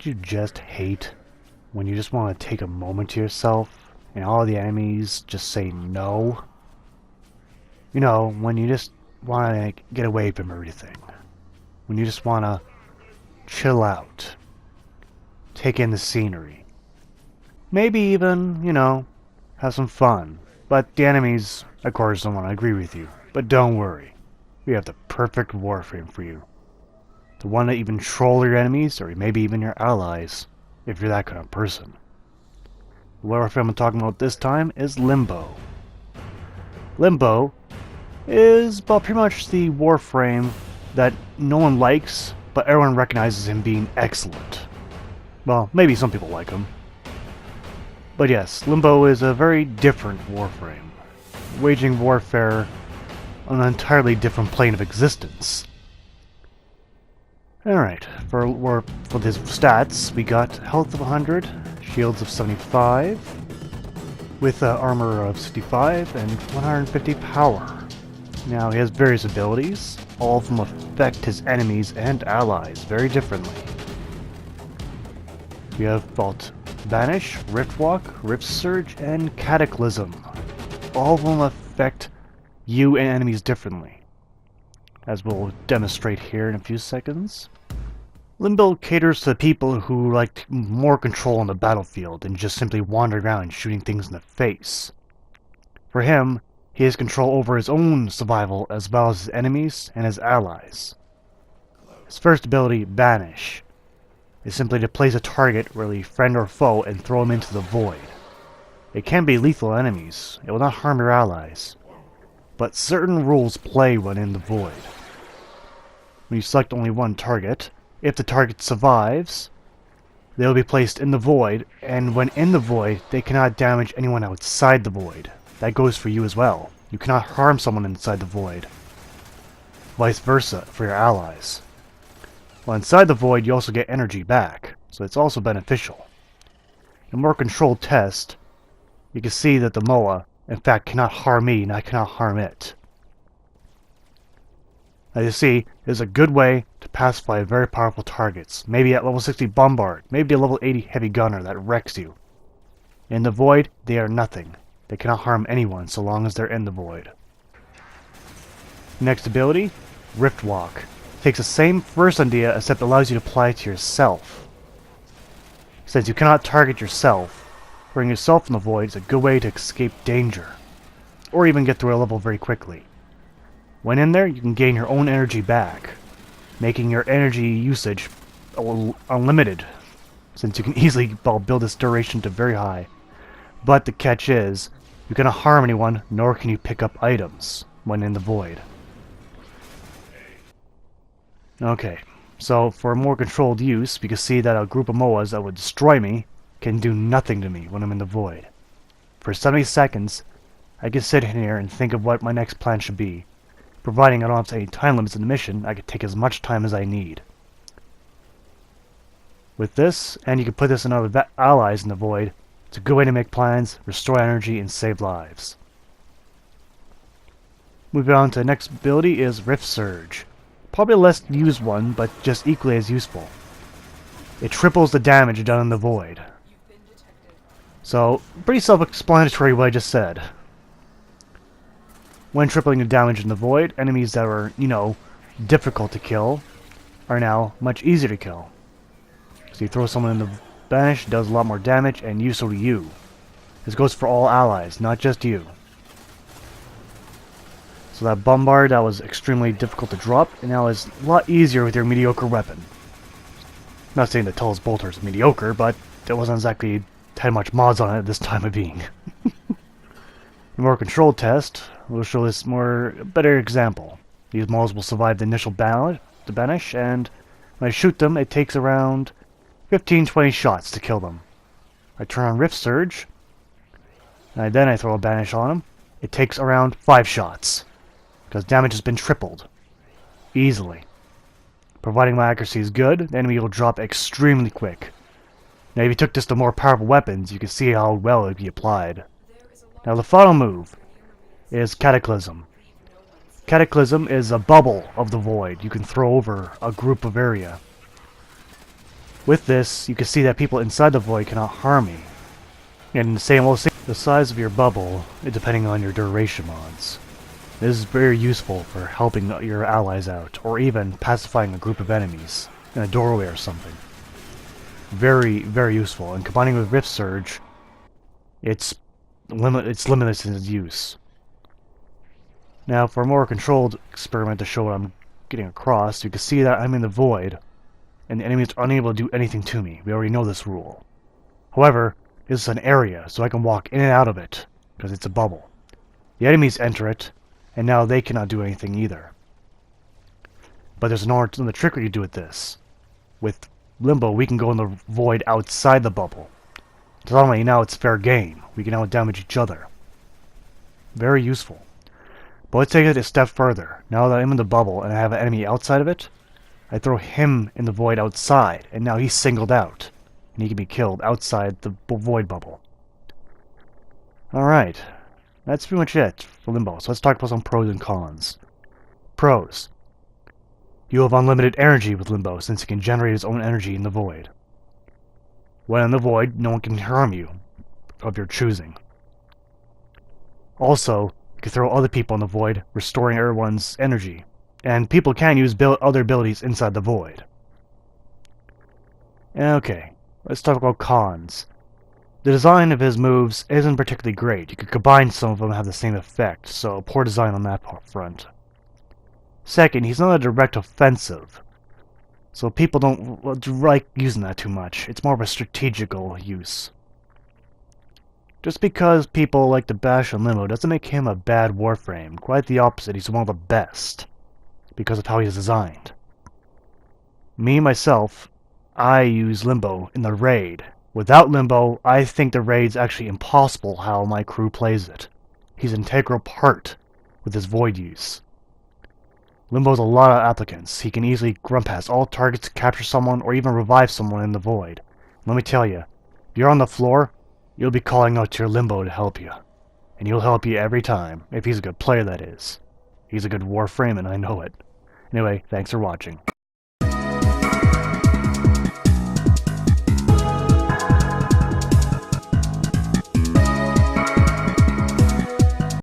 Don't you just hate when you just want to take a moment to yourself and all the enemies just say no? You know, when you just want to get away from everything. When you just want to chill out. Take in the scenery. Maybe even, you know, have some fun. But the enemies, of course, don't want to agree with you. But don't worry. We have the perfect Warframe for you. The one that even troll your enemies, or maybe even your allies, if you're that kind of person. The Warframe I'm talking about this time is Limbo. Limbo is, well, pretty much the Warframe that no one likes, but everyone recognizes him being excellent. Well, maybe some people like him. But yes, Limbo is a very different Warframe, waging warfare on an entirely different plane of existence. Alright, for his stats, we got health of 100, shields of 75, with armor of 65, and 150 power. Now, he has various abilities. All of them affect his enemies and allies very differently. We have Banish, Riff Surge, and Cataclysm. All of them affect you and enemies differently, as we'll demonstrate here in a few seconds. Limbo caters to people who like more control on the battlefield than just simply wandering around shooting things in the face. For him, he has control over his own survival as well as his enemies and his allies. His first ability, Banish, is simply to place a target, really friend or foe, and throw him into the void. It can be lethal enemies, it will not harm your allies, but certain rules play when in the void. When you select only one target, if the target survives, they will be placed in the void, and when in the void, they cannot damage anyone outside the void. That goes for you as well. You cannot harm someone inside the void. Vice versa for your allies. While inside the void, you also get energy back, so it's also beneficial. In a more controlled test, you can see that the MOA, in fact, cannot harm me, and I cannot harm it. As you see, it is a good way to pacify very powerful targets. Maybe at level 60 Bombard, maybe a level 80 Heavy Gunner that wrecks you. In the void, they are nothing. They cannot harm anyone so long as they're in the void. Next ability, Rift Walk. Takes the same first idea except allows you to apply it to yourself. Since you cannot target yourself, putting yourself in the void is a good way to escape danger, or even get through a level very quickly. When in there, you can gain your own energy back, making your energy usage unlimited, since you can easily build its duration to very high. But the catch is, you cannot harm anyone, nor can you pick up items when in the void. Okay, so for more controlled use, we can see that a group of MOAs that would destroy me can do nothing to me when I'm in the void. For 70 seconds, I can sit here and think of what my next plan should be. Providing I don't have any time limits in the mission, I can take as much time as I need. With this, and you can put this in other allies in the void, it's a good way to make plans, restore energy, and save lives. Moving on to the next ability is Riff Surge. Probably a less used one, but just equally as useful. It triples the damage done in the void. So, pretty self-explanatory what I just said. When tripling the damage in the void, enemies that were, you know, difficult to kill are now much easier to kill. So you throw someone in the Banish, does a lot more damage, and so do you. This goes for all allies, not just you. So that Bombard that was extremely difficult to drop, and now is a lot easier with your mediocre weapon. Not saying that Tull's Bolter is mediocre, but it wasn't exactly had much mods on it at this time of being. The more controlled test will show this better example. These models will survive the initial Banish, and when I shoot them, it takes around 15-20 shots to kill them. I turn on Riff Surge, and then I throw a Banish on them. It takes around 5 shots, because damage has been tripled. Easily. Providing my accuracy is good, the enemy will drop extremely quick. Now if you took this to more powerful weapons, you can see how well it would be applied. Now the final move is Cataclysm. Cataclysm is a bubble of the void you can throw over a group of area. With this, you can see that people inside the void cannot harm me. And the same will say the size of your bubble, depending on your duration mods. This is very useful for helping your allies out, or even pacifying a group of enemies in a doorway or something. Very, very useful, and combining with Riff Surge, it's limitless in its use. Now, for a more controlled experiment to show what I'm getting across, you can see that I'm in the void, and the enemies are unable to do anything to me. We already know this rule. However, this is an area, so I can walk in and out of it, because it's a bubble. The enemies enter it, and now they cannot do anything either. But there's another trick we can do with this. With Limbo, we can go in the void outside the bubble. Suddenly, now it's fair game. We can now damage each other. Very useful. But let's take it a step further. Now that I'm in the bubble and I have an enemy outside of it, I throw him in the void outside, and now he's singled out. And he can be killed outside the void bubble. Alright. That's pretty much it for Limbo. So let's talk about some pros and cons. Pros. You have unlimited energy with Limbo, since it can generate its own energy in the void. When in the void, no one can harm you, of your choosing. Also, you can throw other people in the void, restoring everyone's energy. And people can use other abilities inside the void. Okay, let's talk about cons. The design of his moves isn't particularly great. You could combine some of them and have the same effect, so poor design on that front. Second, he's not a direct offensive, so people don't like using that too much. It's more of a strategical use. Just because people like to bash on Limbo doesn't make him a bad Warframe. Quite the opposite, he's one of the best, because of how he's designed. Me, myself, I use Limbo in the raid. Without Limbo, I think the raid's actually impossible how my crew plays it. He's an integral part with his void use. Limbo's a lot of applicants. He can easily run past all targets to capture someone or even revive someone in the void. Let me tell you, if you're on the floor, you'll be calling out to your Limbo to help you. And he'll help you every time, if he's a good player that is. He's a good Warframe and I know it. Anyway, thanks for watching.